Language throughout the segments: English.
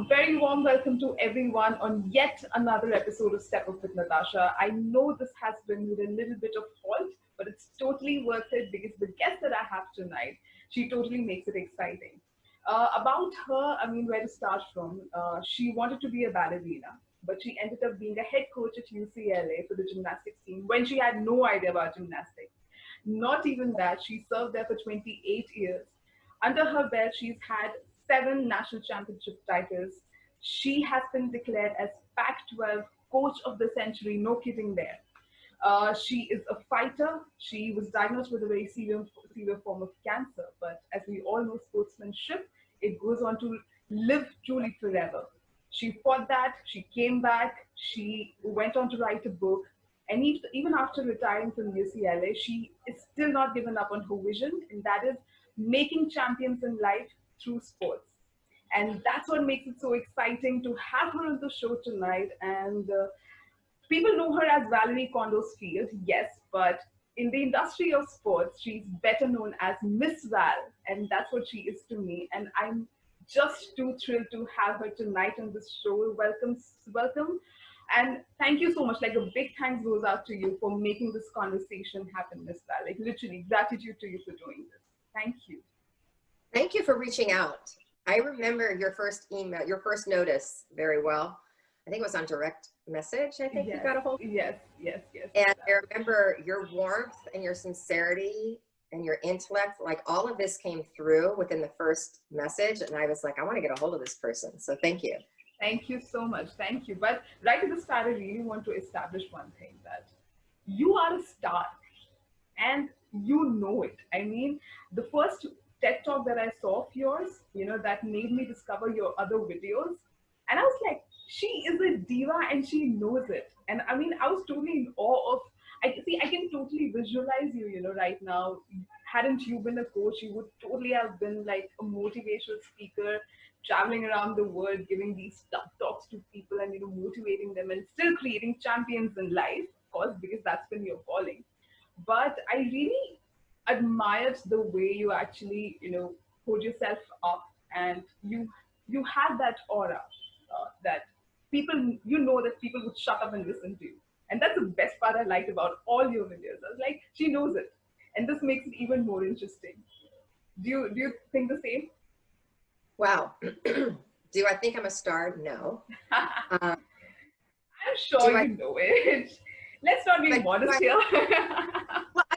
A very warm welcome to everyone on yet another episode of Step Up with Natasha. I know this has been with a little bit of halt, but it's totally worth it because the guest that I have tonight, she totally makes it exciting. About her, I mean, where to start from? She wanted to be a ballerina, but she ended up being a head coach at UCLA for the gymnastics team when she had no idea about gymnastics. Not even that, she served there for 28 years. Under her belt, she's had 7 national championship titles. She has been declared as Pac-12 Coach of the Century. No kidding there. She is a fighter. She was diagnosed with a very severe form of cancer. But as we all know, sportsmanship, it goes on to live truly forever. She fought that. She came back. She went on to write a book. And even after retiring from UCLA, she is still not given up on her vision, and that is making champions in life through sports. And that's what makes it so exciting to have her on the show tonight. And people know her as Valorie Kondos Field, yes, but in the industry of sports, she's better known as Ms Val, and that's what she is to me. And I'm just too thrilled to have her tonight on this show. Welcome, welcome. And thank you so much. Like a big thanks goes out to you for making this conversation happen, Ms Val. Like literally, gratitude to you for doing this. Thank you. Thank you for reaching out. I remember your first email, your first notice very well. I think it was on direct message. I think Yes, you got a hold. Yes, yes, yes. And I remember your warmth and your sincerity and your intellect, like all of this came through within the first message. And I was like, I want to get a hold of this person. So thank you. Thank you so much. Thank you. But right at the start, I really want to establish one thing, that you are a star and you know it. I mean, the first TED talk that I saw of yours, that made me discover your other videos. And I was like, she is a diva and she knows it. And I mean, I was totally in awe of, I can totally visualize you, right now. Hadn't you been a coach, you would totally have been like a motivational speaker, traveling around the world, giving these tough talks to people and, motivating them and still creating champions in life, of course, because that's been your calling. But I really admired the way you actually, hold yourself up, and you had that aura that people, that people would shut up and listen to you. And that's the best part I liked about all your videos. I was like, she knows it. And this makes it even more interesting. Do you think the same? Wow. Do I think I'm a star? No. I'm sure you know it. Let's not be modest here. Well, I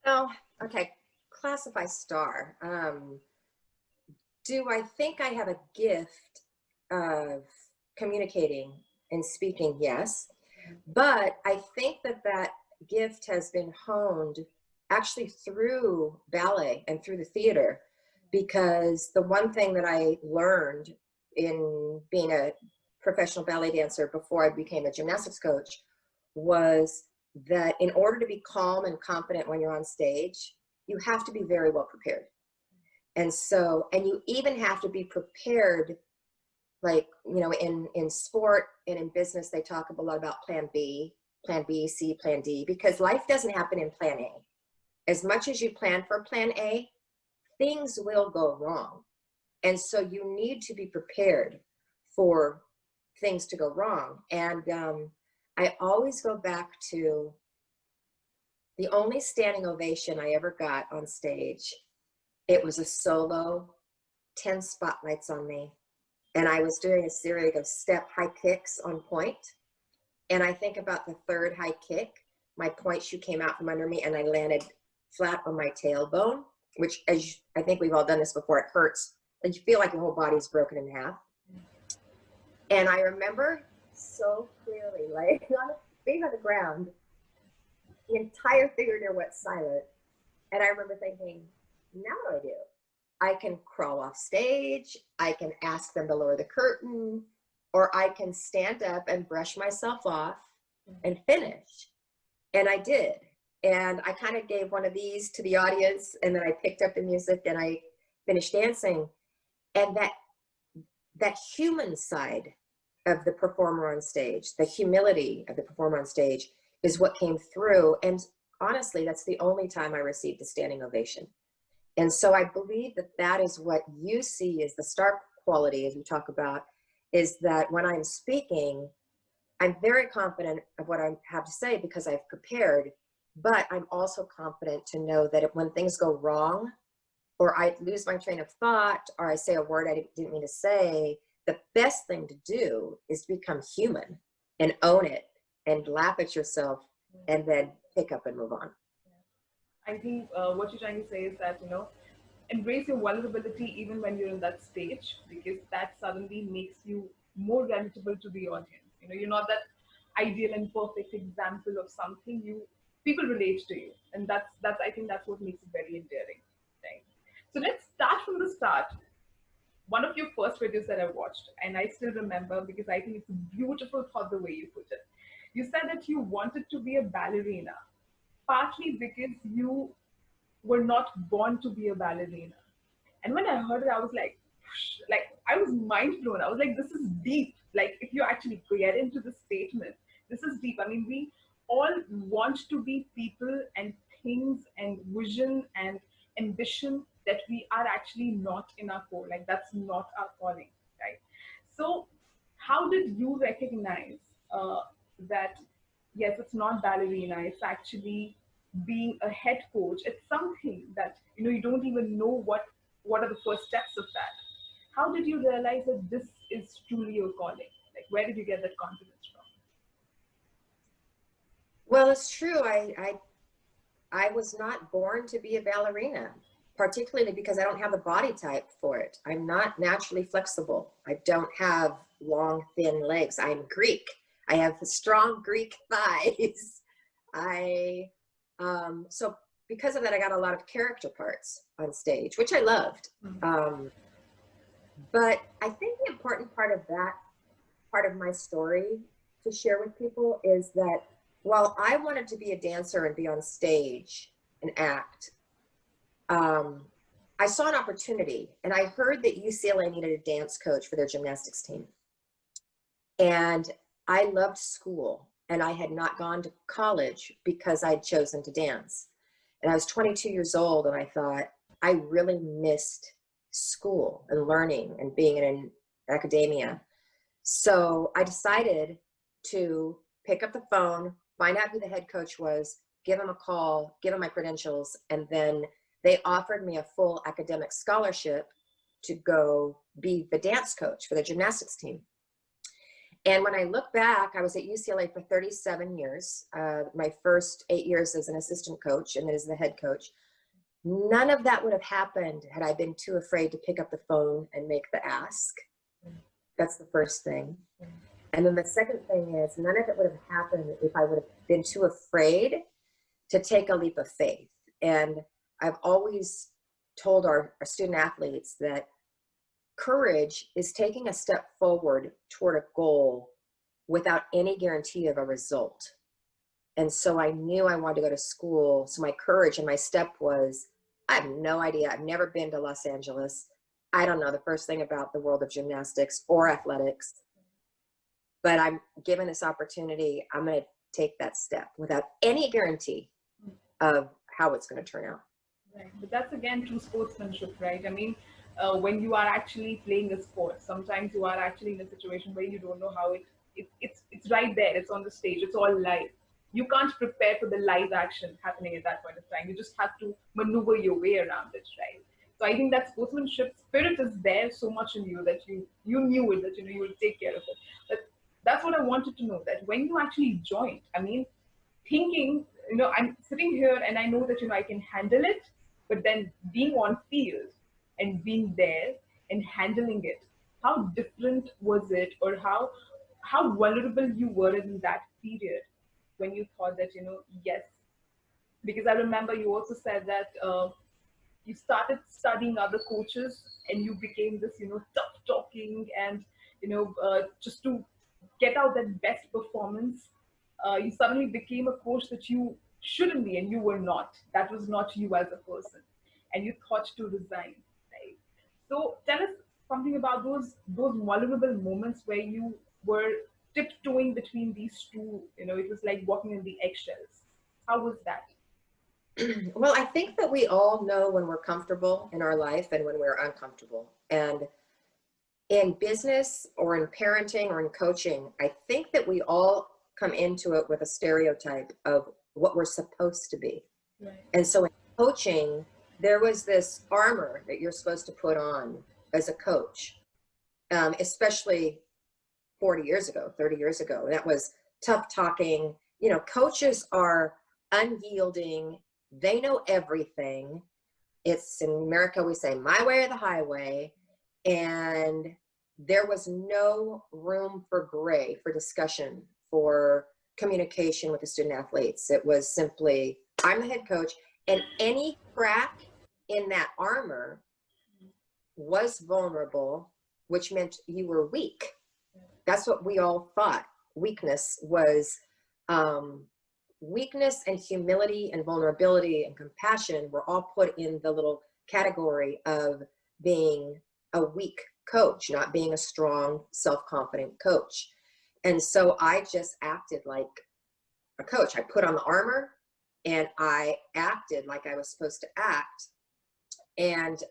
don't know. Okay, classify star. Do I think I have a gift of communicating and speaking? Yes. But I think that gift has been honed actually through ballet and through the theater, because the one thing that I learned in being a professional ballet dancer before I became a gymnastics coach was that in order to be calm and confident when you're on stage, you have to be very well prepared. And you even have to be prepared, like, in sport and in business, they talk a lot about plan B, C, plan D, because life doesn't happen in plan A. As much as you plan for plan A, things will go wrong. And so you need to be prepared for things to go wrong. And I always go back to the only standing ovation I ever got on stage. It was a solo, 10 spotlights on me. And I was doing a series of step high kicks on point. And I think about the third high kick, my point shoe came out from under me and I landed flat on my tailbone, which, I think we've all done this before, it hurts. And you feel like your whole body's broken in half. And I remember so clearly, like being on the ground, the entire fingernail went silent. And I remember thinking, now what do I do? I can crawl off stage, I can ask them to lower the curtain, or I can stand up and brush myself off and finish. And I did. And I kind of gave one of these to the audience, and then I picked up the music and I finished dancing. And that human side of the performer on stage, the humility of the performer on stage, is what came through. And honestly, that's the only time I received a standing ovation. And so I believe that is what you see as the star quality, as we talk about, is that when I'm speaking, I'm very confident of what I have to say because I've prepared, but I'm also confident to know that when things go wrong, or I lose my train of thought, or I say a word I didn't mean to say, the best thing to do is become human and own it and laugh at yourself and then pick up and move on. I think what you're trying to say is that, embrace your vulnerability even when you're in that stage, because that suddenly makes you more relatable to the audience. You're not that ideal and perfect example of something. People relate to you, and that's I think that's what makes it very endearing, right? So let's start from the start. One of your first videos that I watched, and I still remember because I think it's a beautiful thought the way you put it. You said that you wanted to be a ballerina, partly because you were not born to be a ballerina. And when I heard it, I was like I was mind blown. I was like, this is deep. Like, if you actually get into the statement, this is deep. I mean, we all want to be people and things and vision and ambition that we are actually not in our core. Like, that's not our calling, right? So, how did you recognize that, yes, it's not ballerina, it's actually being a head coach? It's something that, you don't even know what are the first steps of that. How did you realize that this is truly your calling? Like, where did you get that confidence from? Well, it's true. I was not born to be a ballerina, particularly because I don't have the body type for it. I'm not naturally flexible. I don't have long, thin legs. I'm Greek. I have strong Greek thighs. So because of that, I got a lot of character parts on stage, which I loved. But I think the important part of that part of my story to share with people is that while I wanted to be a dancer and be on stage and act, I saw an opportunity, and I heard that UCLA needed a dance coach for their gymnastics team. And I loved school, and I had not gone to college because I'd chosen to dance. And I was 22 years old, and I thought, I really missed school and learning and being in academia. So I decided to pick up the phone, find out who the head coach was, give him a call, give him my credentials, and then they offered me a full academic scholarship to go be the dance coach for the gymnastics team. And when I look back, I was at UCLA for 37 years, my first 8 years as an assistant coach and then as the head coach. None of that would have happened had I been too afraid to pick up the phone and make the ask. That's the first thing. And then the second thing is, none of it would have happened if I would have been too afraid to take a leap of faith. And I've always told our student athletes that courage is taking a step forward toward a goal without any guarantee of a result. And so I knew I wanted to go to school. So my courage and my step was, I have no idea. I've never been to Los Angeles. I don't know the first thing about the world of gymnastics or athletics, but I'm given this opportunity. I'm going to take that step without any guarantee of how it's going to turn out. Right. But that's again true sportsmanship, right? I mean, when you are actually playing a sport, sometimes you are actually in a situation where you don't know how it's right there. It's on the stage. It's all live. You can't prepare for the live action happening at that point of time. You just have to maneuver your way around it, right? So I think that sportsmanship spirit is there so much in you that you knew it, that you will take care of it. But that's what I wanted to know, that when you actually joined, I mean, thinking, I'm sitting here and I know that I can handle it, but then being on field and being there and handling it, how different was it, or how vulnerable you were in that period when you thought that yes? Because I remember you also said that you started studying other coaches and you became this tough talking and just to get out that best performance, you suddenly became a coach that you shouldn't be, and you were not. That was not you as a person, and you thought to resign, right? So tell us something about those vulnerable moments where you were tiptoeing between these two. It was like walking in the eggshells. How was that? Well, I think that we all know when we're comfortable in our life and when we're uncomfortable. And in business or in parenting or in coaching, I think that we all come into it with a stereotype of what we're supposed to be. Right. And so in coaching, there was this armor that you're supposed to put on as a coach, especially 40 years ago, 30 years ago. And that was tough talking. You know, coaches are unyielding. They know everything. It's in America, we say my way or the highway. And there was no room for gray, for discussion, for communication with the student athletes. It was simply, I'm the head coach, and any crack in that armor was vulnerable, which meant you were weak. That's what we all thought. Weakness was, weakness and humility and vulnerability and compassion were all put in the little category of being a weak coach, not being a strong, self-confident coach. And so I just acted like a coach. I put on the armor and I acted like I was supposed to act. And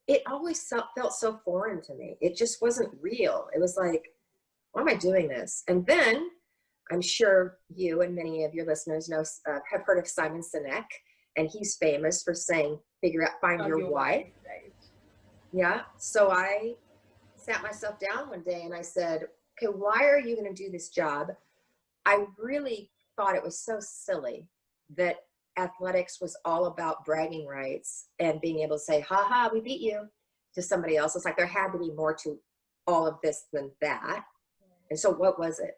it always felt so foreign to me. It just wasn't real. It was like, why am I doing this? And then I'm sure you and many of your listeners have heard of Simon Sinek, and he's famous for saying, find your why. Right. Yeah. So I sat myself down one day and I said, okay, why are you going to do this job? I really thought it was so silly that athletics was all about bragging rights and being able to say, ha ha, we beat you, to somebody else. It's like there had to be more to all of this than that. And so what was it?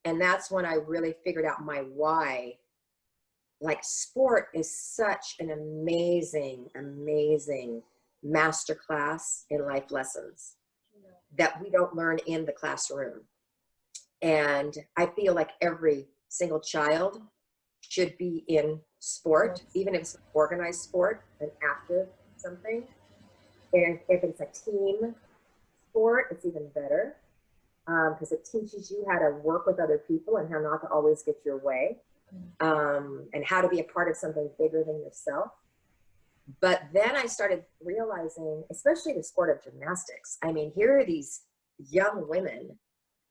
And that's when I really figured out my why. Like, sport is such an amazing, amazing masterclass in life lessons that we don't learn in the classroom. And I feel like every single child should be in sport, even if it's an organized sport, an active something. And if it's a team sport, it's even better, because it teaches you how to work with other people and how not to always get your way, and how to be a part of something bigger than yourself. But then I started realizing, especially the sport of gymnastics, I mean, here are these young women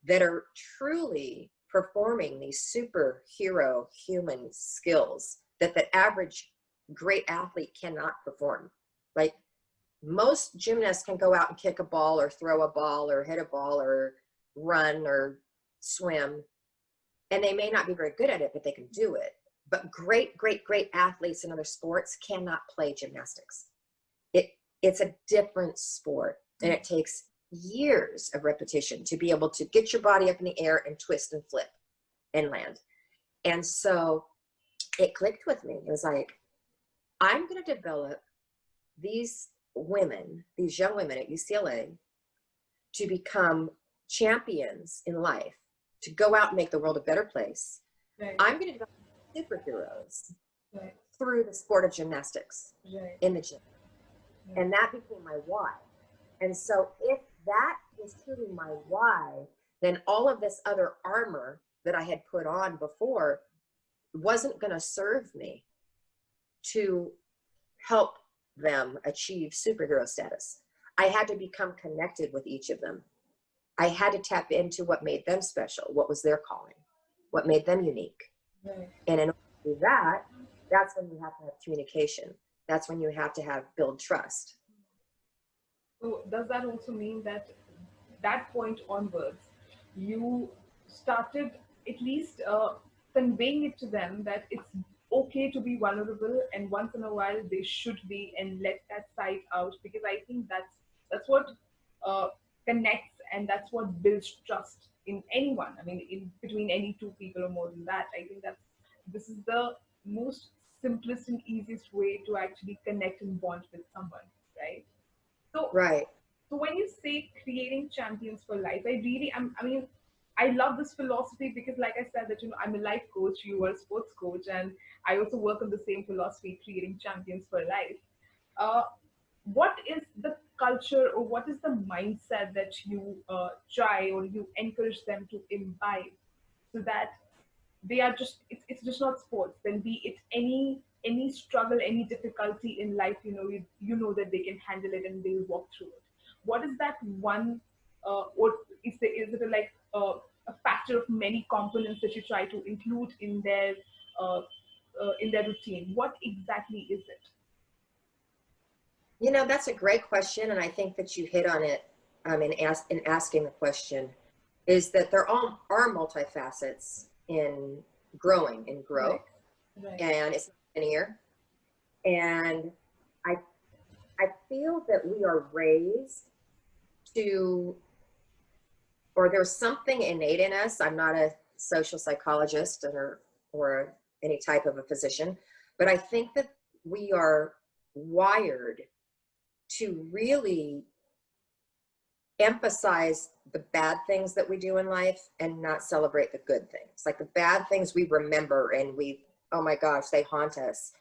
that are truly performing these superhero human skills that the average great athlete cannot perform. Like, most gymnasts can go out and kick a ball or throw a ball or hit a ball or run or swim, and they may not be very good at it, but they can do it. But great, great, great athletes in other sports cannot play gymnastics. It's a different sport, and it takes years of repetition to be able to get your body up in the air and twist and flip and land. And so it clicked with me. It was like, I'm going to develop these women, these young women at UCLA, to become champions in life, to go out and make the world a better place. Right. I'm going to develop superheroes Right. through the sport of gymnastics Right. in the gym. Right. And that became my why. And so if that is truly my why, then all of this other armor that I had put on before wasn't going to serve me to help them achieve superhero status. I had to become connected with each of them. I had to tap into what made them special, what was their calling, what made them unique. Right. And in order to do that, that's when you have to have communication. That's when you have to build trust. So does that also mean that that point onwards, you started at least conveying it to them that it's okay to be vulnerable, and once in a while they should be, and let that side out? Because I think that's what connects, and that's what builds trust in anyone. I mean, in between any two people or more than that. I think this is the most simplest and easiest way to actually connect and bond with someone, right? So, Right. so when you say creating champions for life, I mean, I love this philosophy because, like I said, that I'm a life coach, you are a sports coach, and I also work on the same philosophy, creating champions for life. Uh, what is the culture, or what is the mindset that you try or you encourage them to imbibe, so that they are just it's just not sports, then be it any struggle, any difficulty in life, you know that they can handle it and they'll walk through it? what is that one, or is it like a factor of many components that you try to include uh, in their routine? What exactly is it? You know, that's a great question, and I think that you hit on it in asking the question, is that there are multifacets in growing and growth, Right, right, and it's not linear. And I I feel that we are raised to, or there's something innate in us. I'm not a social psychologist or any type of a physician, but I think that we are wired to really emphasize the bad things that we do in life and not celebrate the good things. Like the bad things we remember and oh my gosh, they haunt us.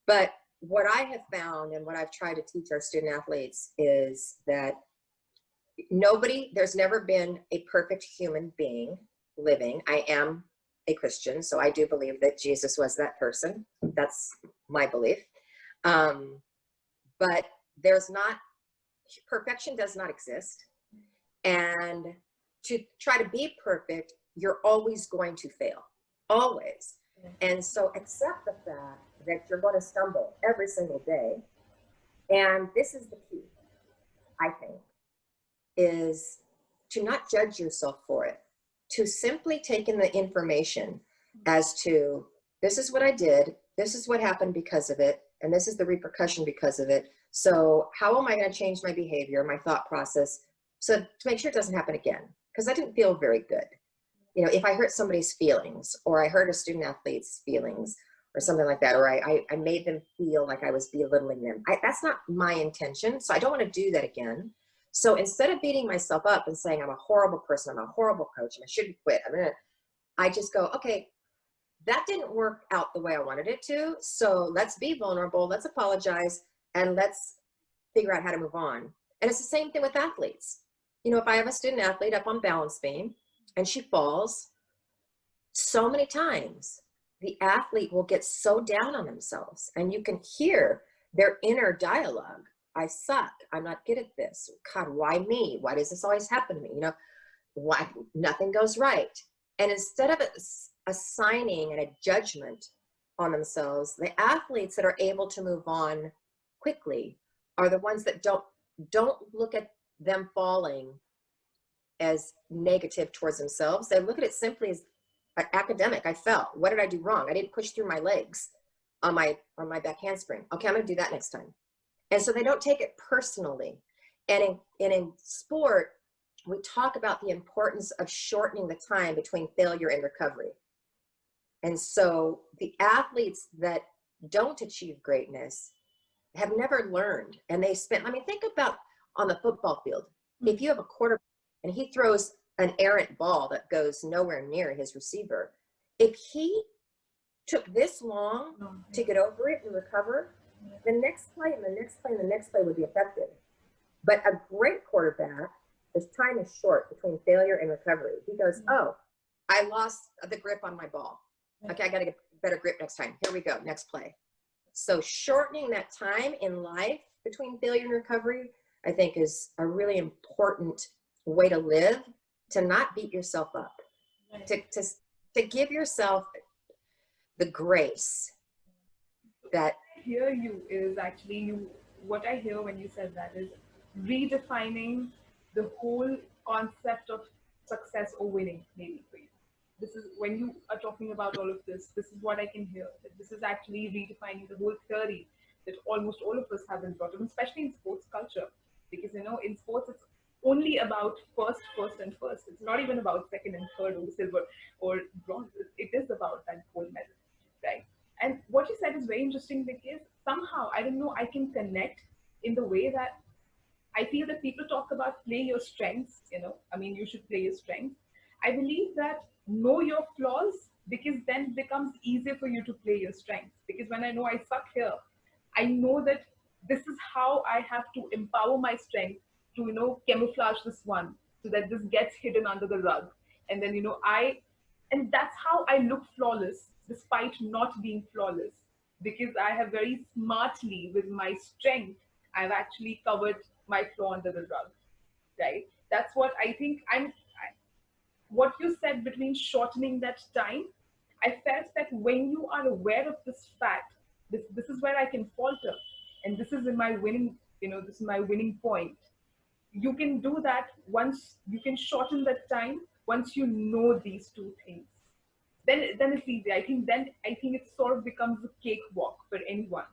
But what I have found and what I've tried to teach our student athletes is that there's never been a perfect human being living. I am a Christian, so I do believe that Jesus was that person. That's my belief. But perfection does not exist. And to try to be perfect, you're always going to fail, always. And so accept the fact that you're going to stumble every single day. And this is the key, I think, is to not judge yourself for it, to simply take in the information as to, this is what I did, this is what happened because of it, and this is the repercussion because of it. So how am I going to change my behavior, my thought process, so to make sure it doesn't happen again? Because I didn't feel very good. You know, if I hurt somebody's feelings, or I hurt a student athlete's feelings, or something like that, or I made them feel like I was belittling them, that's not my intention. So I don't want to do that again. So instead of beating myself up and saying I'm a horrible person, I'm a horrible coach, and I shouldn't quit, I just go, okay, that didn't work out the way I wanted it to. So let's be vulnerable, let's apologize, and let's figure out how to move on. And it's the same thing with athletes. You know, if I have a student athlete up on balance beam and she falls, so many times the athlete will get so down on themselves, and you can hear their inner dialogue. I suck. I'm not good at this. God, why me? Why does this always happen to me? You know, why nothing goes right? And instead of assigning a judgment on themselves, the athletes that are able to move on quickly are the ones that don't look at them falling as negative towards themselves. They look at it simply as academic. I fell. What did I do wrong? I didn't push through my legs on my back handspring. Okay, I'm going to do that next time. And so they don't take it personally. And in sport, we talk about the importance of shortening the time between failure and recovery. And so the athletes that don't achieve greatness have never learned. And think about on the football field. If you have a quarterback and he throws an errant ball that goes nowhere near his receiver, if he took this long to get over it and recover, the next play and the next play and the next play would be effective. But a great quarterback, his time is short between failure and recovery. He goes, oh, I lost the grip on my ball. Okay, I got to get better grip next time. Here we go, next play. So shortening that time in life between failure and recovery, I think, is a really important way to live, to not beat yourself up, to give yourself the grace that hear you is actually what I hear when you said that is redefining the whole concept of success or winning, maybe for you. This is when you are talking about all of this is what I can hear. That this is actually redefining the whole theory that almost all of us have been brought up, especially in sports culture. Because in sports it's only about first and first. It's not even about second and third or silver or bronze. It is about that gold medal, right? And what you said is very interesting because somehow, I don't know, I can connect in the way that I feel that people talk about play your strengths, you should play your strengths. I believe that know your flaws, because then it becomes easier for you to play your strengths. Because when I know I suck here, I know that this is how I have to empower my strength to, camouflage this one so that this gets hidden under the rug. And then, and that's how I look flawless despite not being flawless, because I have very smartly with my strength I've actually covered my flaw under the rug, right? That's what I think. What you said between shortening that time, I felt that when you are aware of this fact, this is where I can falter, and this is in my winning, this is my winning point. You can do that once you can shorten that time once you know these two things. Then it's easy. I think it sort of becomes a cakewalk for anyone.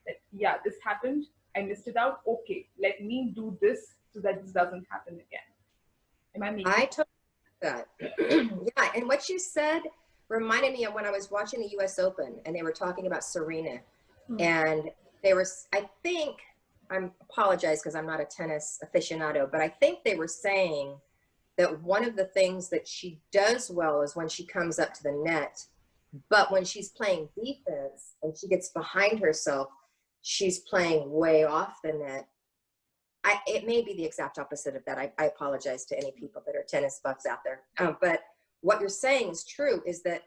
That yeah, this happened, I missed it out. Okay, let me do this so that this doesn't happen again. Am I making I totally that. Yeah, and what you said reminded me of when I was watching the US Open and they were talking about Serena. And they were, I think, I apologize because I'm not a tennis aficionado, but I think they were saying that one of the things that she does well is when she comes up to the net, but when she's playing defense and she gets behind herself, she's playing way off the net. It may be the exact opposite of that. I apologize to any people that are tennis buffs out there. But what you're saying is true, is that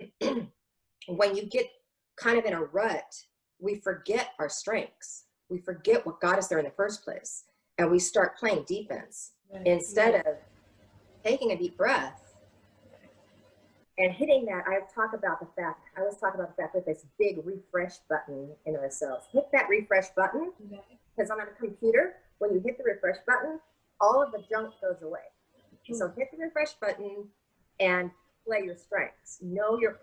when you get kind of in a rut, we forget our strengths. We forget what got us there in the first place. And we start playing defense instead of taking a deep breath and hitting that. I always talk about the fact with this big refresh button in ourselves. Hit that refresh button, because on a computer, when you hit the refresh button, all of the junk goes away. So hit the refresh button and play your strengths. Know your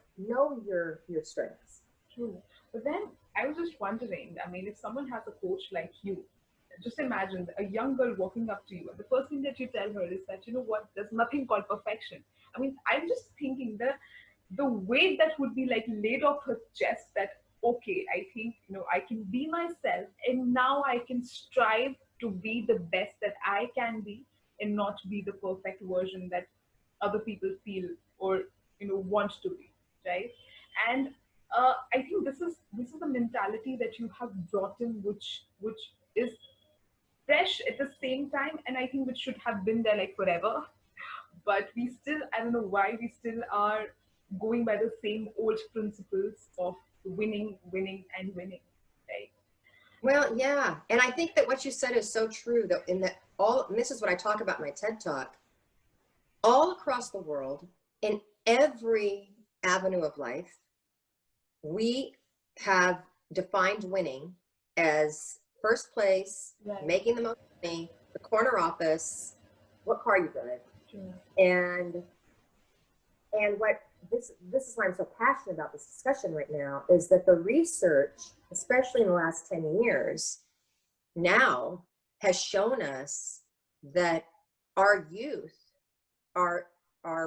strengths. True. But then I was just wondering, I mean, if someone has a coach like you, just imagine a young girl walking up to you, and the first thing that you tell her is that, you know what, there's nothing called perfection. I mean, I'm just thinking that the weight that would be like laid off her chest, that, okay, I think, I can be myself, and now I can strive to be the best that I can be, and not be the perfect version that other people feel or want to be, right? And I think this is a mentality that you have brought in, which is fresh at the same time, and I think which should have been there like forever. But we still, I don't know why we still are going by the same old principles of winning, and winning, right? Well, yeah. And I think that what you said is so true, that and this is what I talk about in my TED Talk, all across the world, in every avenue of life, we have defined winning as first place, making the most money, the corner office, what car you drive. Sure. And what this is why I'm so passionate about this discussion right now, is that the research, especially in the last 10 years, now has shown us that our youth are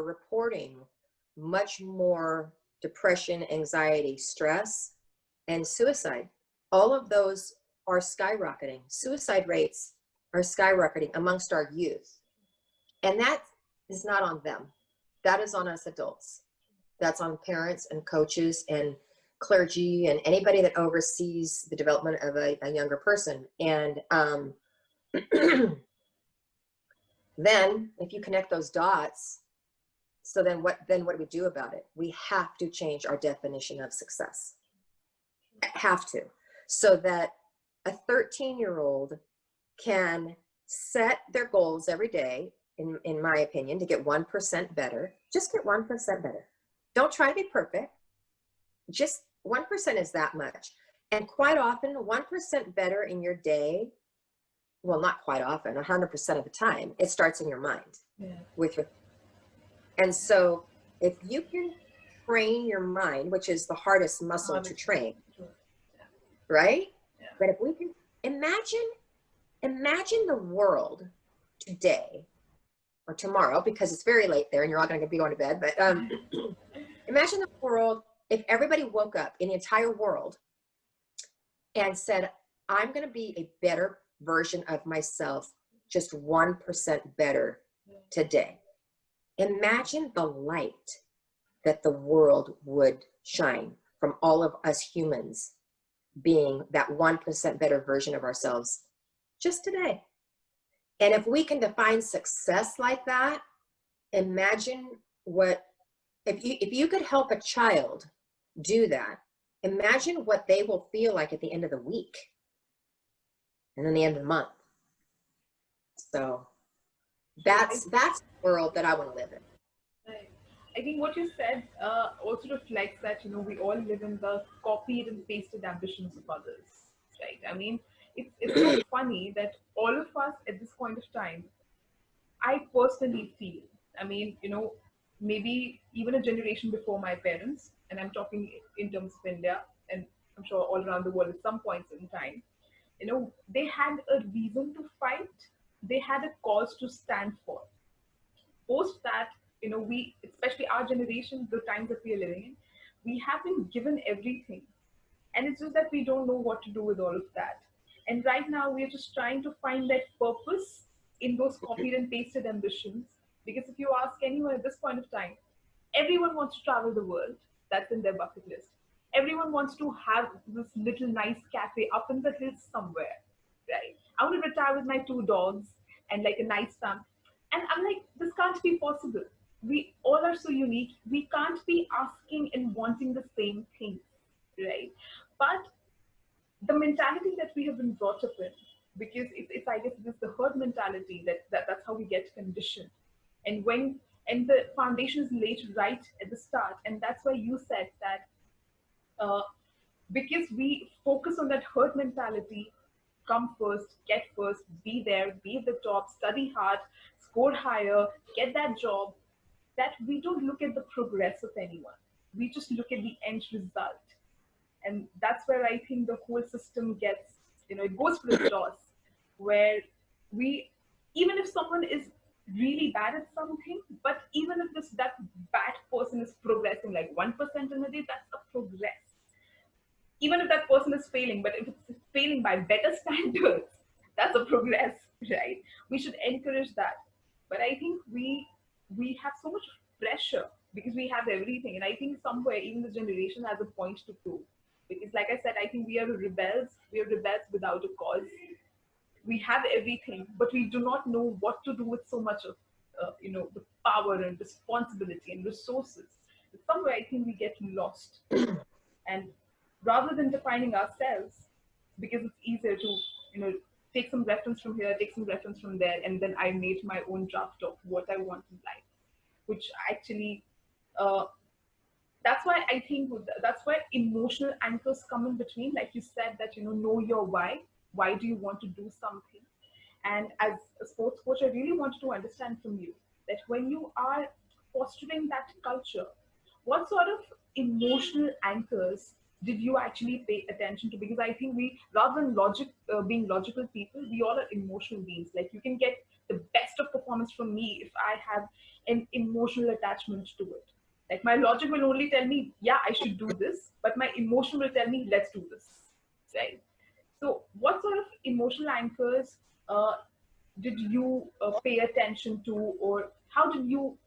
reporting much more depression, anxiety, stress, and suicide. All of those are skyrocketing. Suicide rates are skyrocketing amongst our youth. And that is not on them. That is on us adults. That's on parents and coaches and clergy and anybody that oversees the development of a younger person. And then if you connect those dots, so then what do we do about it? We have to change our definition of success. Have to. So that a 13-year-old can set their goals every day, in my opinion, to get 1% better. Just get 1% better. Don't try to be perfect. Just 1% is that much. And quite often, 1% better in your day, well, not quite often, 100% of the time, it starts in your mind. And so if you can train your mind, which is the hardest muscle to train, right? Yeah. But if we can imagine the world today or tomorrow, because it's very late there and you're all going to be going to bed, but imagine the world if everybody woke up in the entire world and said, I'm going to be a better version of myself, just 1% better today. Imagine the light that the world would shine from all of us humans being that 1% better version of ourselves just today. And if we can define success like that, imagine what, if you could help a child do that, imagine what they will feel like at the end of the week. and then the end of the month. So that's the world that I want to live in. Right. I think what you said also reflects that, you know, we all live in the copied and pasted ambitions of others, right? I mean, it's so funny that all of us at this point of time, I personally feel, I mean, you know, maybe even a generation before my parents, and I'm talking in terms of India, and I'm sure all around the world at some points in time, you know, they had a reason to fight, they had a cause to stand for. Post that, you know, we, especially our generation, the times that we are living in, we have been given everything, and it's just that we don't know what to do with all of that. And right now we are just trying to find that purpose in those copied and pasted ambitions, because if you ask anyone at this point of time, everyone wants to travel the world. That's in their bucket list. Everyone wants to have this little nice cafe up in the hills somewhere, right? I want to retire with my two dogs and like a nice family. And I'm like, this can't be possible. We all are so unique. We can't be asking and wanting the same thing, right? But the mentality that we have been brought up in, because it's I guess it's the herd mentality that's how we get conditioned. And when and the foundation is laid right at the start, and that's why you said that uh, because we focus on that herd mentality, come first, get first, be there, be at the top, study hard, score higher, get that job, that we don't look at the progress of anyone. We just look at the end result. And that's where I think the whole system gets, you know, it goes for a toss, where we, even if someone is really bad at something, but even if that bad person is progressing like 1% in a day, that's a progress. Even if that person is failing, but if it's failing by better standards, that's a progress, right? We should encourage that. But I think we have so much pressure because we have everything, and I think somewhere even the generation has a point to prove. Because, like I said, I think we are rebels. We are rebels without a cause. We have everything, but we do not know what to do with so much of, you know, the power and responsibility and resources. Somewhere, I think we get lost. And rather than defining ourselves, because it's easier to, you know, take some reference from here, take some reference from there, and then I made my own draft of what I want in life, which actually, that's why I think that's why emotional anchors come in between. Like you said, that, you know your why. Why do you want to do something? And as a sports coach, I really wanted to understand from you that when you are fostering that culture, what sort of emotional anchors did you actually pay attention to? Because I think we, rather than being logical people, we all are emotional beings. Like, you can get the best of performance from me if I have an emotional attachment to it. Like, my logic will only tell me, yeah, I should do this, but my emotion will tell me, let's do this, right? So what sort of emotional anchors did you pay attention to, or how did you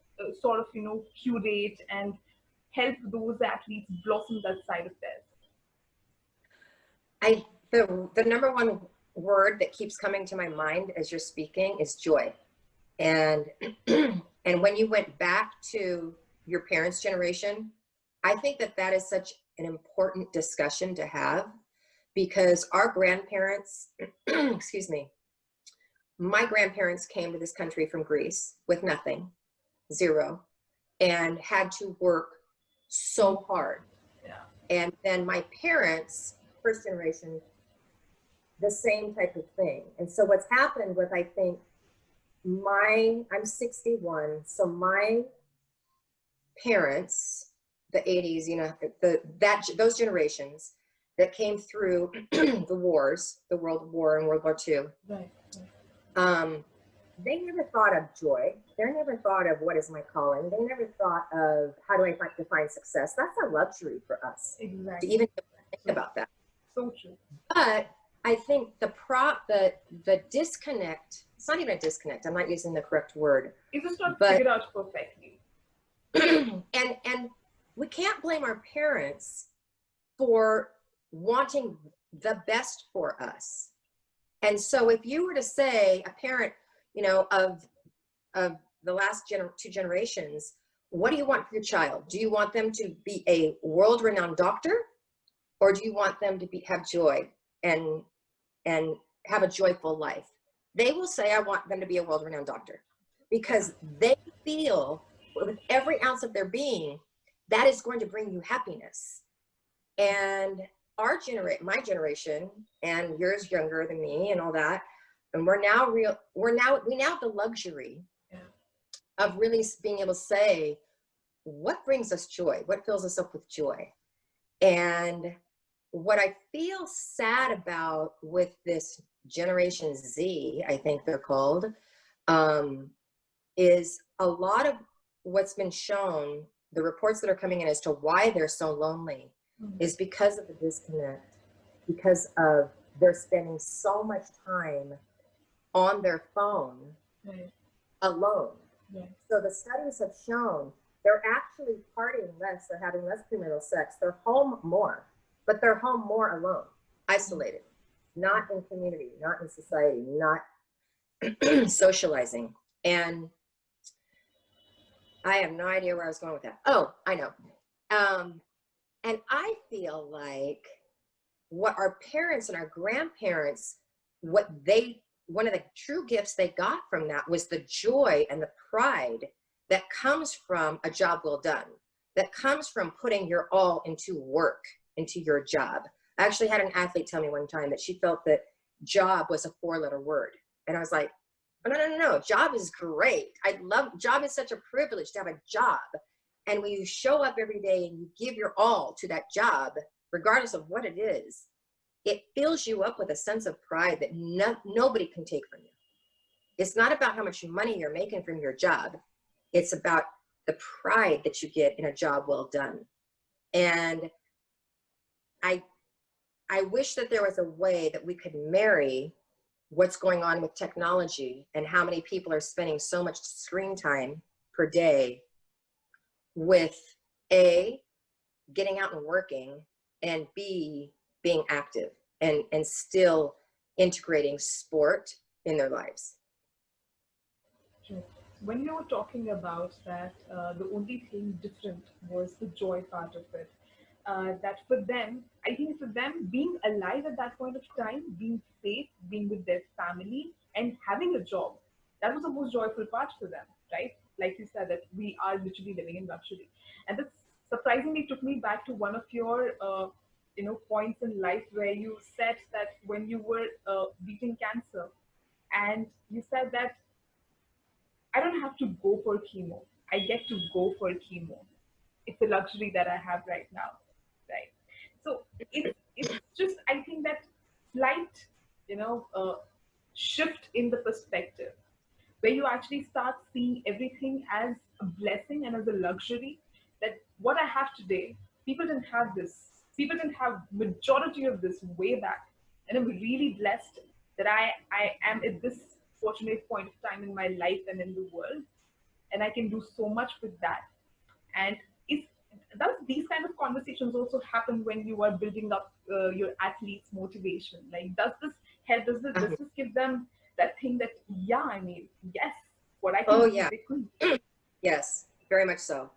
sort of, you know, curate and help those athletes blossom that side of theirs? The number one word that keeps coming to my mind as you're speaking is joy. And and when you went back to your parents' generation, I think that is such an important discussion to have, because our grandparents, excuse me, my grandparents came to this country from Greece with nothing, zero, and had to work so hard. Yeah. And then my parents, first generation, the same type of thing. And so what's happened with, I think, I'm 61, so my parents, the 80s, you know, those generations that came through the wars, the World War and World War II, Right. they never thought of joy. They never thought of what is my calling. They never thought of how do I define success. That's a luxury for us. Exactly. To even think about that. So true. But I think the disconnect, it's not even a disconnect, I'm not using the correct word. It's just not figured out perfectly. and we can't blame our parents for wanting the best for us. And so if you were to say a parent, you know, of the last two generations, what do you want for your child? Do you want them to be a world-renowned doctor, or do you want them to have joy and have a joyful life, they will say, I want them to be a world-renowned doctor, because they feel with every ounce of their being that is going to bring you happiness. And my generation, and yours younger than me and all that, and we now have the luxury of really being able to say, what brings us joy? What fills us up with joy? And what I feel sad about with this Generation Z, I think they're called, is a lot of what's been shown, the reports that are coming in as to why they're so lonely, is because of the disconnect, because of they're spending so much time on their phone alone. So the studies have shown they're actually partying less, they're having less premarital sex, they're home more, but they're home more alone, isolated, not in community, not in society, not socializing. And I have no idea where I was going with that. Oh, I know. And I feel like what our parents and our grandparents, one of the true gifts they got from that was the joy and the pride that comes from a job well done, that comes from putting your all into work, into your job. I actually had an athlete tell me one time that she felt that job was a 4-letter word. And I was like, oh, no. Job is great. Job is such a privilege to have a job. And when you show up every day and you give your all to that job, regardless of what it is, it fills you up with a sense of pride that nobody can take from you. It's not about how much money you're making from your job. It's about the pride that you get in a job well done. And I wish that there was a way that we could marry what's going on with technology and how many people are spending so much screen time per day with A, getting out and working, and B, being active and still integrating sport in their lives. When you were talking about that, the only thing different was the joy part of it. That for them, I think for them, being alive at that point of time, being safe, being with their family, and having a job, that was the most joyful part for them, right? Like you said, that we are literally living in luxury. And that surprisingly took me back to one of your points in life where you said that when you were beating cancer, and you said that I don't have to go for chemo. I get to go for chemo. It's a luxury that I have right now, right? So it's just, I think, that slight, shift in the perspective where you actually start seeing everything as a blessing and as a luxury. That what I have today, people didn't have this. People didn't have majority of this way back, and I'm really blessed that I am at this fortunate point of time in my life and in the world, and I can do so much with that. And does these kind of conversations also happen when you are building up your athletes' motivation? Like, does this help? Does this give them that thing that, yeah, I mean, yes, what I can do, yeah. they could. Yes, very much so.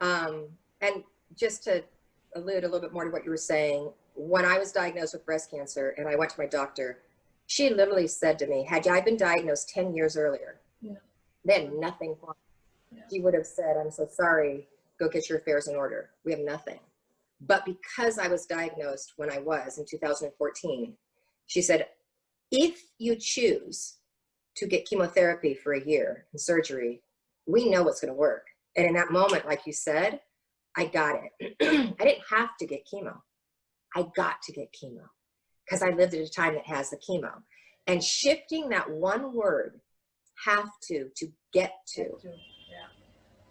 And just to allude a little bit more to what you were saying, when I was diagnosed with breast cancer and I went to my doctor, she literally said to me, had I been diagnosed 10 years earlier, they had nothing for me. She would have said, I'm so sorry, go get your affairs in order. We have nothing. But because I was diagnosed when I was in 2014, she said, if you choose to get chemotherapy for a year and surgery, we know what's going to work. And in that moment, like you said, I got it. I didn't have to get chemo. I got to get chemo because I lived at a time that has the chemo. And shifting that one word, have to get to,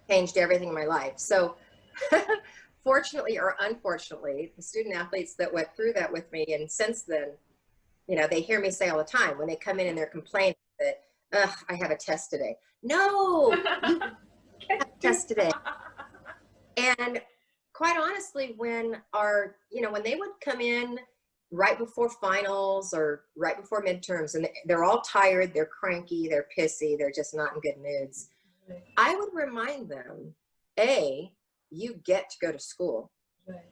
changed everything in my life. So fortunately or unfortunately, the student athletes that went through that with me, and since then, they hear me say all the time when they come in and they're complaining that, I have a test today. No, you have a test today. And quite honestly, when they would come in right before finals or right before midterms and they're all tired, they're cranky, they're pissy, they're just not in good moods, I would remind them, A, you get to go to school.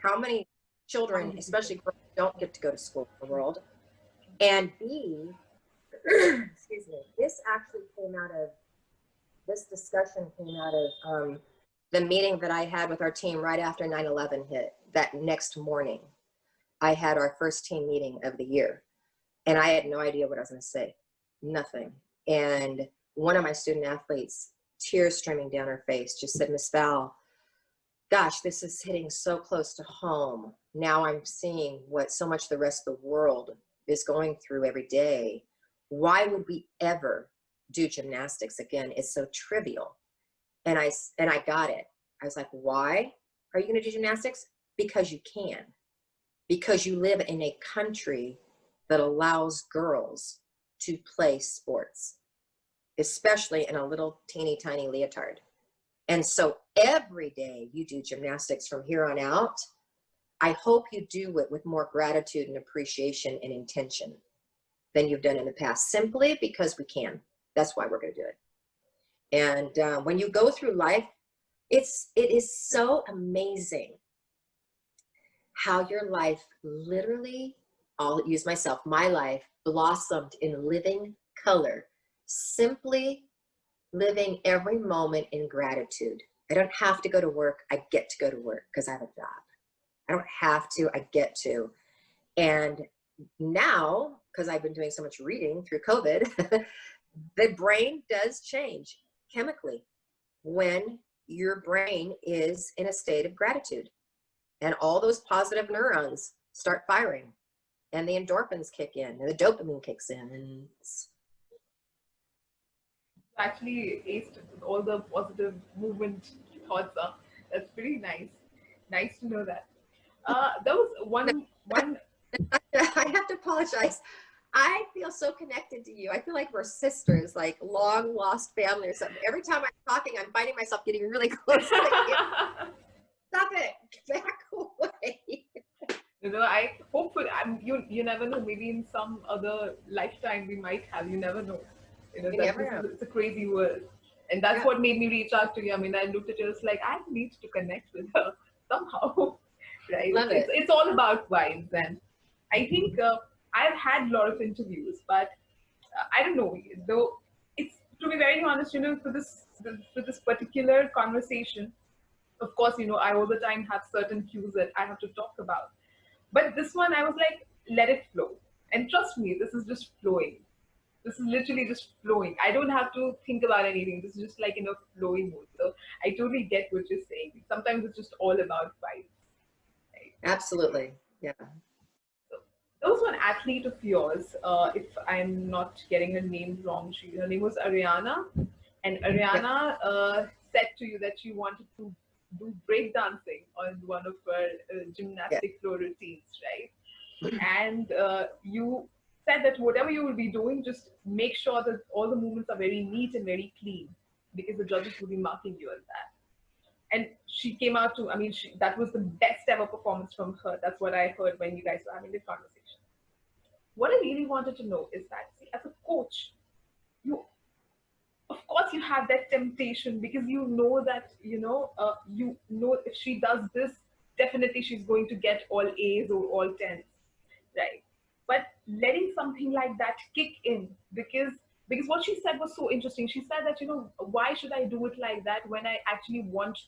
How many children, especially girls, don't get to go to school in the world? And B, excuse me, this discussion came out of the meeting that I had with our team right after 9/11 hit. That next morning, I had our first team meeting of the year, and I had no idea what I was going to say, nothing. And one of my student athletes, tears streaming down her face, just said, Ms. Val, gosh, this is hitting so close to home. Now I'm seeing what so much the rest of the world is going through every day. Why would we ever do gymnastics again? It's so trivial. And I got it. I was like, why are you going to do gymnastics? Because you can. Because you live in a country that allows girls to play sports, especially in a little teeny tiny leotard. And so every day you do gymnastics from here on out, I hope you do it with more gratitude and appreciation and intention than you've done in the past, simply because we can. That's why we're going to do it. And when you go through life, it is so amazing how your life literally, I'll use myself, my life blossomed in living color, simply living every moment in gratitude. I don't have to go to work. I get to go to work because I have a job. I don't have to, I get to. And now, because I've been doing so much reading through COVID, the brain does change chemically when your brain is in a state of gratitude. And all those positive neurons start firing, and the endorphins kick in, and the dopamine kicks in. And actually aced all the positive movement thoughts are. That's pretty nice. Nice to know that. There was one. I have to apologize. I feel so connected to you. I feel like we're sisters, like long lost family or something. Every time I'm talking, I'm finding myself getting really close to you. Stop it. Back away. You know, I hopefully you never know. Maybe in some other lifetime we might have. You never know. You know, it's a crazy world, and that's what made me reach out to you. I mean, I looked at you, it's like I need to connect with her somehow, right? Love it. It's all about vibes, and I think I've had a lot of interviews, but I don't know. Though it's, to be very honest, you know, for this particular conversation, of course, you know, I all the time have certain cues that I have to talk about. But this one, I was like, let it flow. And trust me, this is just flowing. This is literally just flowing. I don't have to think about anything. This is just like in a flowing mode. So I totally get what you're saying. Sometimes it's just all about vibes. Right? Absolutely. Yeah. So there was one athlete of yours, if I'm not getting her name wrong, her name was Ariana. And Ariana said to you that she wanted to do breakdancing on one of her gymnastic floor routines, right? And you said that whatever you will be doing, just make sure that all the movements are very neat and very clean, because the judges will be marking you on that. And she came out to, I mean, that was the best ever performance from her. That's what I heard when you guys were having this conversation. What I really wanted to know is that, see, as a coach, of course you have that temptation, because you know that, you know if she does this, definitely she's going to get all A's or all 10s, right? But letting something like that kick in, because what she said was so interesting. She said that, why should I do it like that when I actually want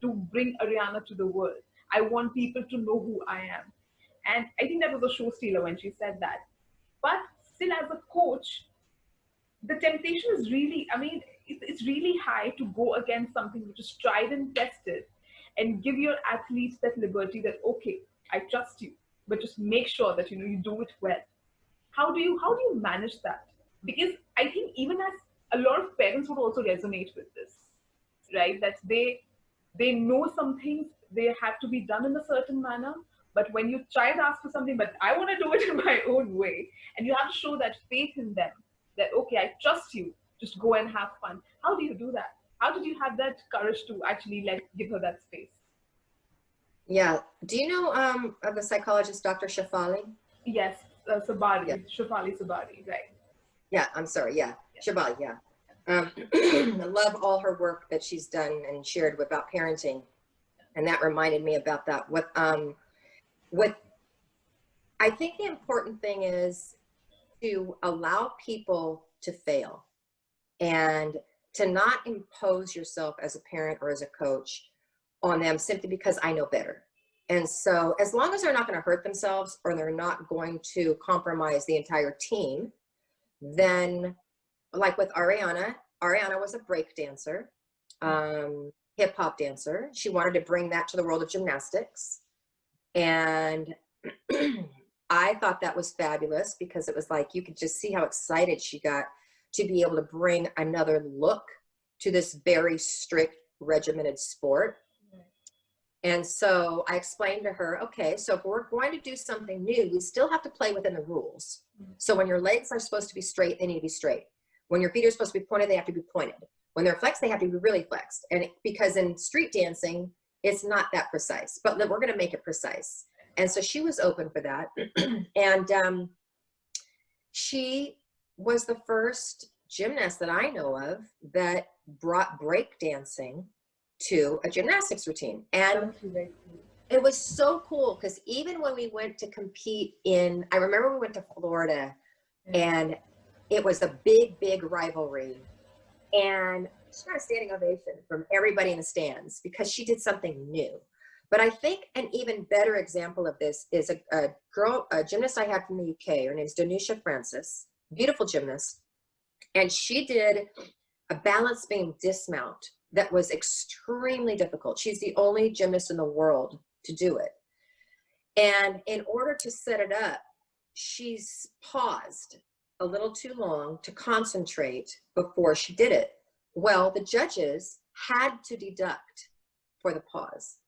to bring Ariana to the world? I want people to know who I am. And I think that was a show stealer when she said that. But still, as a coach, the temptation is really, I mean, it's really high to go against something which is tried and tested, and give your athletes that liberty that, okay, I trust you, but just make sure that, you do it well. How do you manage that? Because I think even as a lot of parents would also resonate with this, right? That they know some things, they have to be done in a certain manner, but when you try to ask for something, but I want to do it in my own way, and you have to show that faith in them, that, okay, I trust you, just go and have fun. How do you do that? How did you have that courage to actually give her that space? Yeah. Do you know of the psychologist, Dr. Shefali? Yes, Sabari, Yeah. Shefali Sabari, right? Yeah, I'm sorry. Yeah, Shefali, yeah. I love all her work that she's done and shared about parenting. And that reminded me about that. What I think the important thing is, to allow people to fail and to not impose yourself as a parent or as a coach on them simply because I know better. And so as long as they're not going to hurt themselves or they're not going to compromise the entire team, then like with Ariana was a break dancer, hip hop dancer. She wanted to bring that to the world of gymnastics. And I thought that was fabulous because it was like, you could just see how excited she got to be able to bring another look to this very strict regimented sport. And so I explained to her, okay, so if we're going to do something new, we still have to play within the rules. So when your legs are supposed to be straight, they need to be straight. When your feet are supposed to be pointed, they have to be pointed. When they're flexed, they have to be really flexed. And because in street dancing, it's not that precise, but we're going to make it precise. And so she was open for that. And she was the first gymnast that I know of that brought break dancing to a gymnastics routine. And it was so cool because even when we went to compete I remember we went to Florida and it was a big, big rivalry. And she got a standing ovation from everybody in the stands because she did something new. But I think an even better example of this is a gymnast I had from the UK. Her name is Natasha, beautiful gymnast. And she did a balance beam dismount that was extremely difficult. She's the only gymnast in the world to do it. And in order to set it up, she's paused a little too long to concentrate before she did it. Well, the judges had to deduct for the pause.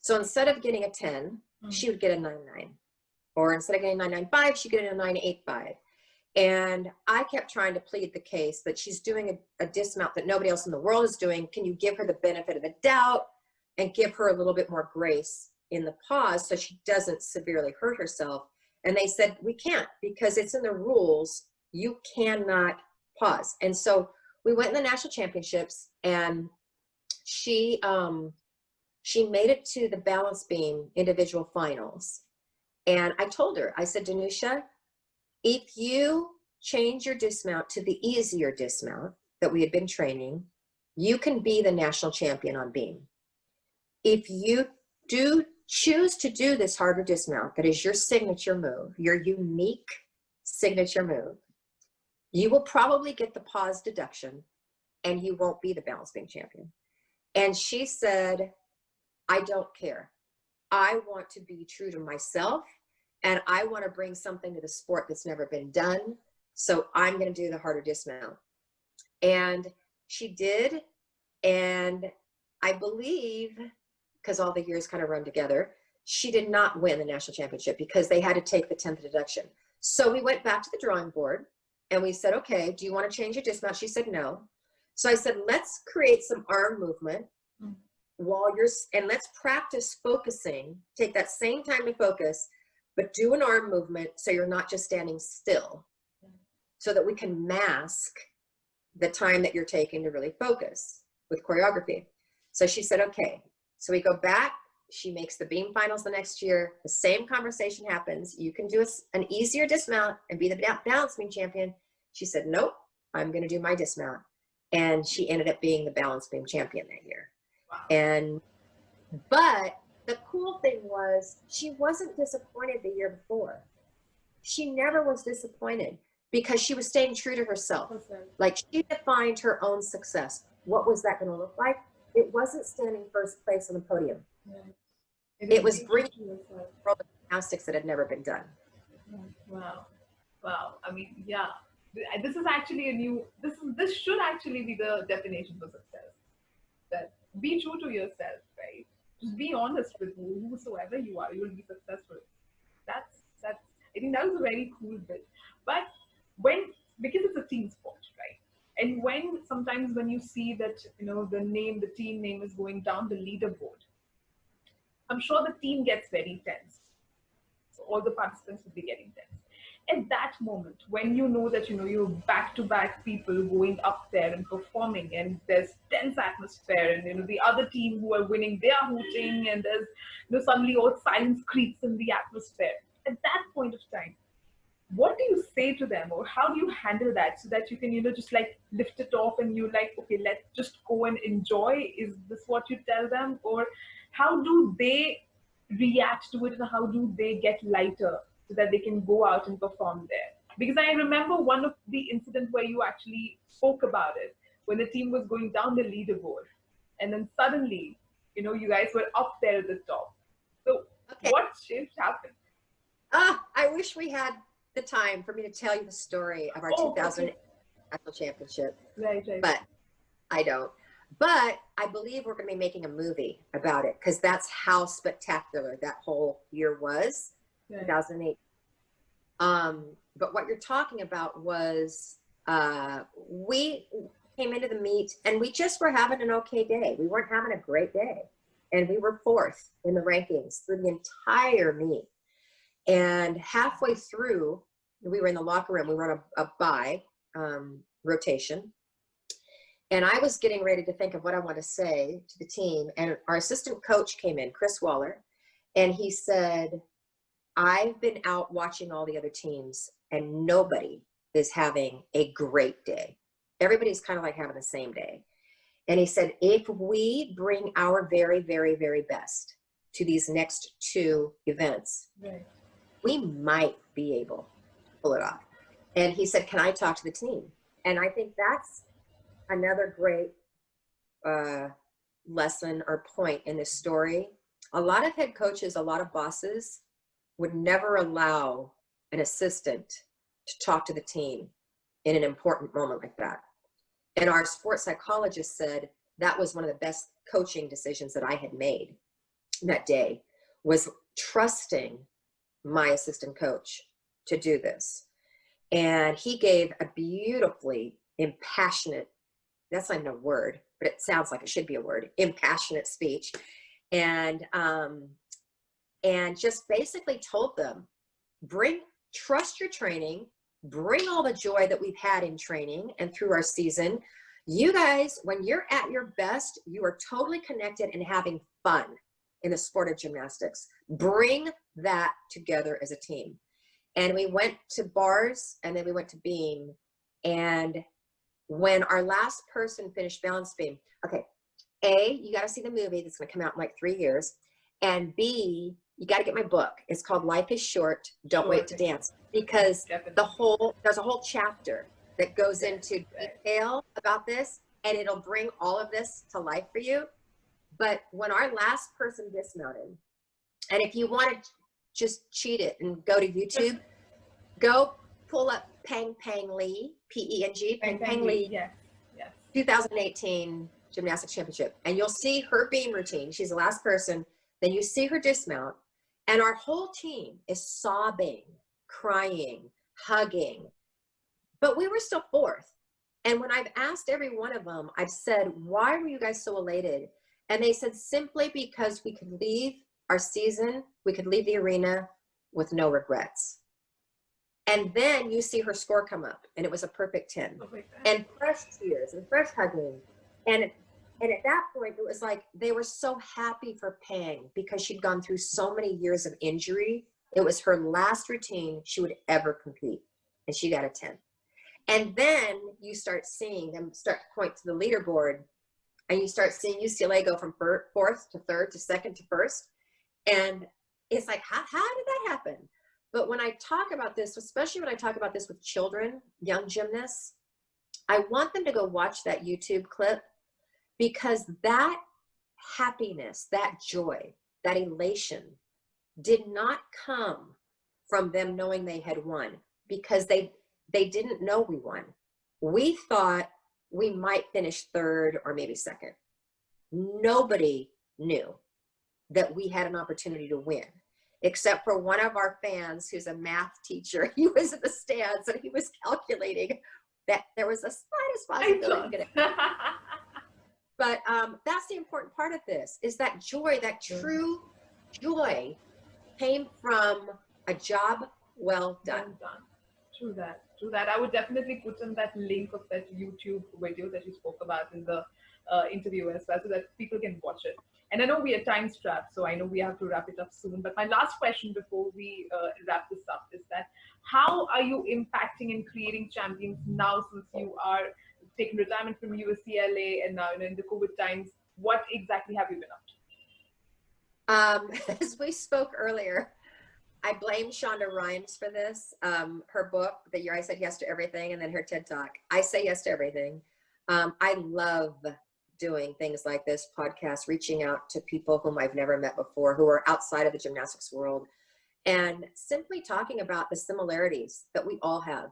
So instead of getting a 10, she would get a 9.9. Or instead of getting a 9.95, she'd get a 9.85. And I kept trying to plead the case that she's doing a dismount that nobody else in the world is doing. Can you give her the benefit of the doubt and give her a little bit more grace in the pause so she doesn't severely hurt herself? And they said, we can't because it's in the rules. You cannot pause. And so we went in the national championships and she made it to the balance beam individual finals. And I told her, I said, Danusha, if you change your dismount to the easier dismount that we had been training, you can be the national champion on beam. If you do choose to do this harder dismount, that is your signature move, your unique signature move, you will probably get the pause deduction and you won't be the balance beam champion. And she said, I don't care. I want to be true to myself and I want to bring something to the sport that's never been done. So I'm going to do the harder dismount. And she did. And I believe, because all the years kind of run together, she did not win the national championship because they had to take the 10th deduction. So we went back to the drawing board and we said, okay, do you want to change your dismount? She said, no. So I said, let's create some arm movement and let's practice focusing. Take that same time to focus, but do an arm movement so you're not just standing still, so that we can mask the time that you're taking to really focus with choreography. So she said, okay. So we go back, she makes the beam finals the next year. The same conversation happens. You can do an easier dismount and be the balance beam champion. She said, nope, I'm going to do my dismount. And she ended up being the balance beam champion that year. Wow. But the cool thing was she wasn't disappointed the year before. She never was disappointed because she was staying true to herself. Like she defined her own success. What was that going to look like? It wasn't standing first place on the podium. It was bringing world of gymnastics that had never been done. Wow. Wow. I mean, yeah. This is actually this should actually be the definition for success. That be true to yourself, right? Just be honest with whosoever you are, you will be successful. That's I think that was a very cool bit. But because it's a team sport, right? And sometimes when you see that, the team name is going down the leaderboard, I'm sure the team gets very tense. So all the participants will be getting tense. At that moment, when you know that, you're back-to-back people going up there and performing and there's tense atmosphere and, the other team who are winning, they are hooting and there's, suddenly all silence creeps in the atmosphere. At that point of time, what do you say to them, or how do you handle that, so that you can, just like lift it off and you like, okay, let's just go and enjoy? Is this what you tell them, or how do they react to it, and how do they get lighter so that they can go out and perform there? Because I remember one of the incident where you actually spoke about it, when the team was going down the leaderboard, and then suddenly, you guys were up there at the top. So Okay. what shift happened? I wish we had the time for me to tell you the story of our Oh, 2000 okay. national championship, Right, right. but I don't. But I believe we're going to be making a movie about it, because that's how spectacular that whole year was, Right. 2008. But what you're talking about was we came into the meet and we just were having an okay day. We weren't having a great day. And we were 4th in the rankings through the entire meet. And halfway through, we were in the locker room. We were on a bye rotation. And I was getting ready to think of what I want to say to the team. And our assistant coach came in, Chris Waller, and he said, I've been out watching all the other teams and nobody is having a great day. Everybody's kind of like having the same day. And he said, if we bring our very, very, very best to these next 2 events, Right. we might be able to pull it off. And he said, can I talk to the team? And I think that's another great lesson or point in this story. A lot of head coaches, a lot of bosses would never allow an assistant to talk to the team in an important moment like that. And our sports psychologist said that was one of the best coaching decisions that I had made that day, was trusting my assistant coach to do this. And he gave a beautifully impassionate, that's not even a word, but it sounds like it should be a word, impassionate speech. And just basically told them, trust your training, bring all the joy that we've had in training and through our season. You guys, when you're at your best, you are totally connected and having fun in the sport of gymnastics. Bring that together as a team. And we went to bars and then we went to beam. And when our last person finished balance beam, okay, A, you got to see the movie that's going to come out in like 3 years. And B, you got to get my book. It's called Life is Short, Don't Wait to Dance. Because there's a whole chapter that goes into detail about this, and it'll bring all of this to life for you. But when our last person dismounted, and if you want to just cheat it and go to YouTube, go pull up Peng Lee, P-E-N-G, Peng Lee, yes, yes. 2018 Gymnastics Championship. And you'll see her beam routine. She's the last person. Then you see her dismount, and our whole team is sobbing, crying, hugging. But we were still 4th. And when I've asked every one of them, I've said, why were you guys so elated? And they said, simply because we could leave our season, we could leave the arena with no regrets. And then you see her score come up, and it was a perfect 10. And fresh tears and fresh hugging. And at that point, it was like they were so happy for Pang because she'd gone through so many years of injury. It was her last routine she would ever compete, and she got a 10. And then you start seeing them start to point to the leaderboard, and you start seeing UCLA go from 4th to 3rd to 2nd to 1st. And it's like, how did that happen? But when I talk about this, especially when I talk about this with children, young gymnasts, I want them to go watch that YouTube clip, because that happiness, that joy, that elation did not come from them knowing they had won, because they didn't know we won. We thought we might finish 3rd or maybe 2nd. Nobody knew that we had an opportunity to win, except for one of our fans who's a math teacher. He was in the stands and he was calculating that there was a slightest possibility. But that's the important part of this, is that joy, that true joy came from a job well done. True that. to that. I would definitely put in that link of that YouTube video that you spoke about in the interview as well, so that people can watch it. And I know we are time strapped, so I know we have to wrap it up soon. But my last question before we wrap this up is that how are you impacting and creating champions now, since you are taking retirement from UCLA and now, in the COVID times? What exactly have you been up to? As we spoke earlier, I blame Shonda Rhimes for this. Her book, The Year I Said Yes to Everything, and then her TED Talk. I say yes to everything. I love doing things like this podcast, reaching out to people whom I've never met before, who are outside of the gymnastics world, and simply talking about the similarities that we all have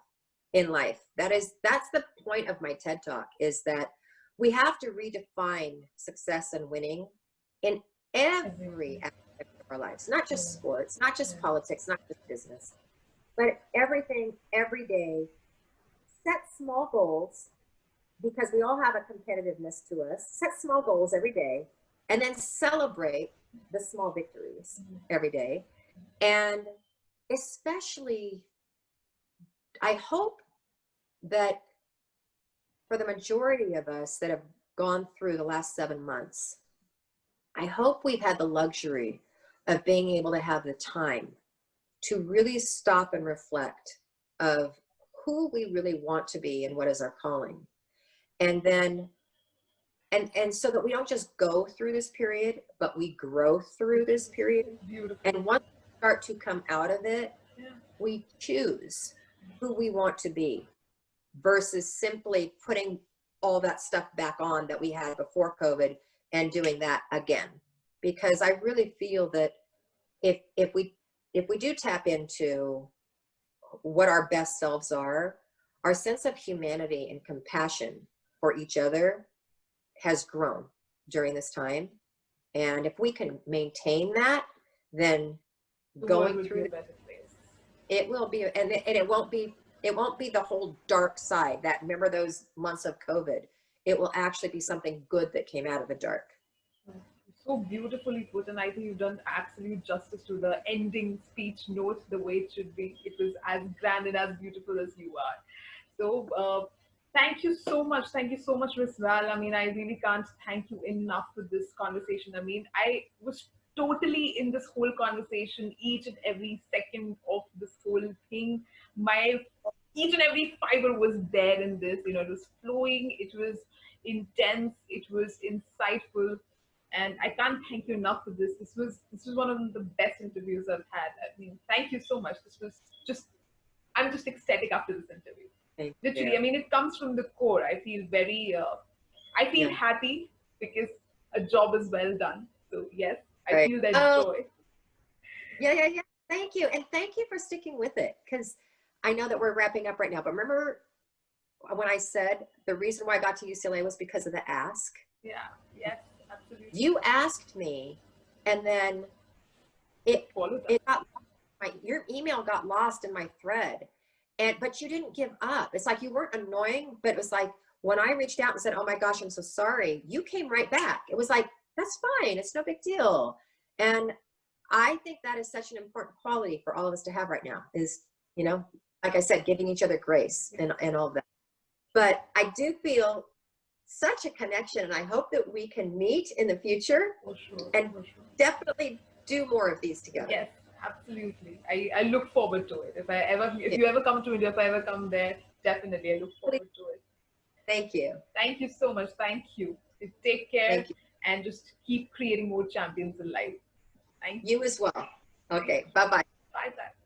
in life. That's the point of my TED Talk, is that we have to redefine success and winning in every aspect of our lives, not just sports, not just politics, not just business, but everything, every day. Set small goals, because we all have a competitiveness to us. Set small goals every day, and then celebrate the small victories every day. And especially, I hope that for the majority of us that have gone through the last 7 months, I hope we've had the luxury of being able to have the time to really stop and reflect of who we really want to be and what is our calling. And then, and so that we don't just go through this period, but we grow through this period. Beautiful. And once we start to come out of it, we choose who we want to be, versus simply putting all that stuff back on that we had before COVID and doing that again. Because I really feel that if we do tap into what our best selves are, our sense of humanity and compassion for each other has grown during this time. And if we can maintain that, then going through it will be, and it won't be the whole dark side that, remember those months of COVID. It will actually be something good that came out of the dark. So beautifully put, and I think you've done absolute justice to the ending speech note, the way it should be. It was as grand and as beautiful as you are. So thank you so much. Thank you so much, Ms Val. I mean, I really can't thank you enough for this conversation. I mean, I was totally in this whole conversation, each and every second of this whole thing. Each and every fiber was there in this. It was flowing, it was intense, it was insightful. And I can't thank you enough for this. This was one of the best interviews I've had. I mean, thank you so much. This was I'm just ecstatic after this interview. Literally, I mean, it comes from the core. I feel happy because a job is well done. So yes, I feel that joy. Yeah. Thank you. And thank you for sticking with it, because I know that we're wrapping up right now, but remember when I said the reason why I got to UCLA was because of the ask? Yeah, yes, absolutely. You asked me, and then your email got lost in my thread, but you didn't give up. It's like you weren't annoying, but it was like when I reached out and said, "Oh my gosh, I'm so sorry," you came right back. It was like, that's fine. It's no big deal. And I think that is such an important quality for all of us to have right now, is, like I said, giving each other grace and all of that. But I do feel such a connection, and I hope that we can meet in the future and definitely do more of these together. Yes, absolutely. I look forward to it. If you ever come to India, if I ever come there, definitely I look forward to it. Thank you. Thank you so much. Thank you. Take care and just keep creating more champions in life. Thank you. You as well. Okay. Bye-bye. Bye-bye.